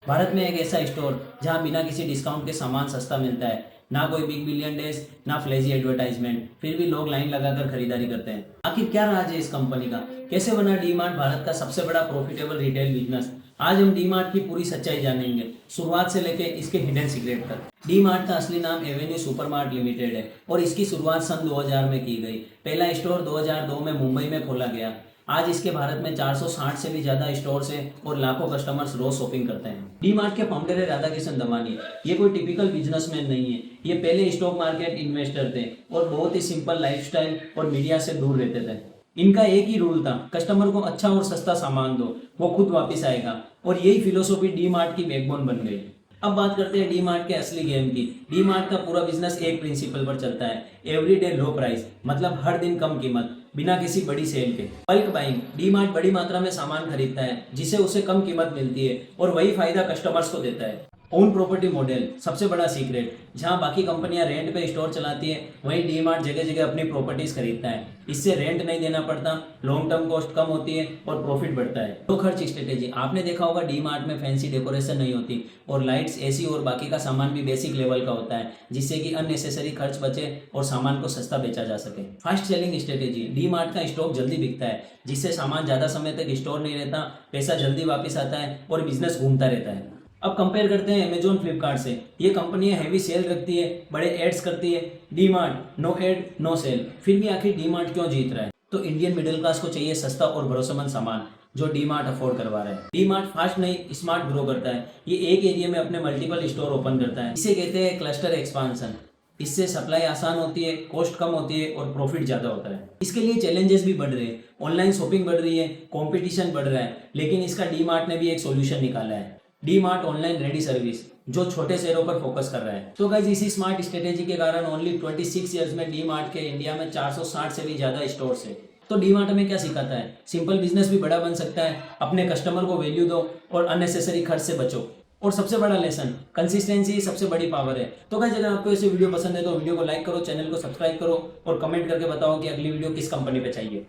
भारत में एक ऐसा स्टोर जहां बिना किसी डिस्काउंट के सामान सस्ता मिलता है, ना कोई बिग बिलियन डेज, ना फ्लैजी एडवर्टाइजमेंट, फिर भी लोग लाइन लगाकर खरीदारी करते हैं। आखिर क्या राज है इस कंपनी का? कैसे बना डी मार्ट भारत का सबसे बड़ा प्रॉफिटेबल रिटेल बिजनेस? आज हम डी मार्ट की पूरी सच्चाई जानेंगे, शुरुआत से लेकर इसके हिडन सीक्रेट तक। डी मार्ट का असली नाम एवेन्यू सुपरमार्ट लिमिटेड है और इसकी शुरुआत सन 2000 में की गई। पहला स्टोर 2002 में मुंबई में खोला गया। आज इसके भारत में 460 से भी ज्यादा स्टोर्स हैं और लाखों कस्टमर्स रोज शॉपिंग करते हैं। डी मार्ट के फाउंडर है राधा किशन दमानी। ये कोई टिपिकल बिजनेसमैन नहीं है, ये पहले स्टॉक मार्केट इन्वेस्टर थे और बहुत ही सिंपल लाइफस्टाइल और मीडिया से दूर रहते थे। इनका एक ही रूल था, कस्टमर को अच्छा और सस्ता सामान दो, वो खुद वापस आएगा। और यही फिलोसॉफी डी मार्ट की बैकबोन बन गई। अब बात करते हैं डी मार्ट के असली गेम की। डी मार्ट का पूरा बिजनेस एक प्रिंसिपल पर चलता है, एवरीडे लो प्राइस, मतलब हर दिन कम कीमत, बिना किसी बड़ी सेल के। बल्क बाइंग, डी मार्ट बड़ी मात्रा में सामान खरीदता है जिसे उसे कम कीमत मिलती है और वही फायदा कस्टमर्स को देता है। ओन प्रॉपर्टी मॉडल, सबसे बड़ा सीक्रेट, जहां बाकी कंपनियां रेंट पे स्टोर चलाती है, वहीं डी मार्ट जगह जगह अपनी प्रॉपर्टीज खरीदता है। इससे रेंट नहीं देना पड़ता, लॉन्ग टर्म कॉस्ट कम होती है और प्रॉफिट बढ़ता है। लो खर्च स्ट्रेटेजी, आपने देखा होगा डी मार्ट में फैंसी डेकोरेशन नहीं होती और लाइट्स, एसी और बाकी का सामान भी बेसिक लेवल का होता है, जिससे कि अननेसेसरी खर्च बचे और सामान को सस्ता बेचा जा सके। Fast selling strategy, D mart का स्टॉक जल्दी बिकता है, जिससे सामान ज्यादा समय तक स्टोर नहीं रहता, पैसा जल्दी वापस आता है और बिजनेस घूमता रहता है। अब कंपेयर करते हैं अमेजोन, फ्लिपकार्ट से। ये कंपनियां हैवी सेल रखती है, बड़े एड्स करती है। DMart no ad no sale, फिर भी आखिर डी मार्ट क्यों जीत रहा है? तो इंडियन मिडिल क्लास को चाहिए सस्ता और भरोसेमंद सामान, जो डी मार्ट अफोर्ड करवा रहा है। डी मार्ट फास्ट नहीं, स्मार्ट ग्रो करता है। ये एक एरिया में अपने मल्टीपल स्टोर ओपन करता है, इसे कहते हैं क्लस्टर एक्सपांशन। इससे सप्लाई आसान होती है, कॉस्ट कम होती है और प्रॉफिट ज्यादा होता है। इसके लिए चैलेंजेस भी बढ़ रहे हैं, ऑनलाइन शॉपिंग बढ़ रही है, कंपटीशन बढ़ रहा है, लेकिन इसका डी मार्ट ने भी एक सोल्यूशन निकाला है, D mart online ready service, जो छोटे शहरों पर फोकस कर रहा है। तो गाइस, इसी स्मार्ट स्ट्रेटेजी के कारण ओनली 26 ईयर्स में डी मार्ट के इंडिया में 460 से भी ज्यादा स्टोर्स है। तो डी मार्ट हमें क्या सिखाता है? सिंपल बिजनेस भी बड़ा बन सकता है, अपने कस्टमर को वैल्यू दो और अननेसेसरी खर्च से बचो। और सबसे बड़ा लेसन, कंसिस्टेंसी सबसे बड़ी पावर है। तो गाइस, अगर आपको ऐसे वीडियो पसंद है तो वीडियो को लाइक करो, चैनल को सब्सक्राइब करो और कमेंट करके बताओ कि अगली वीडियो किस कंपनी पे चाहिए।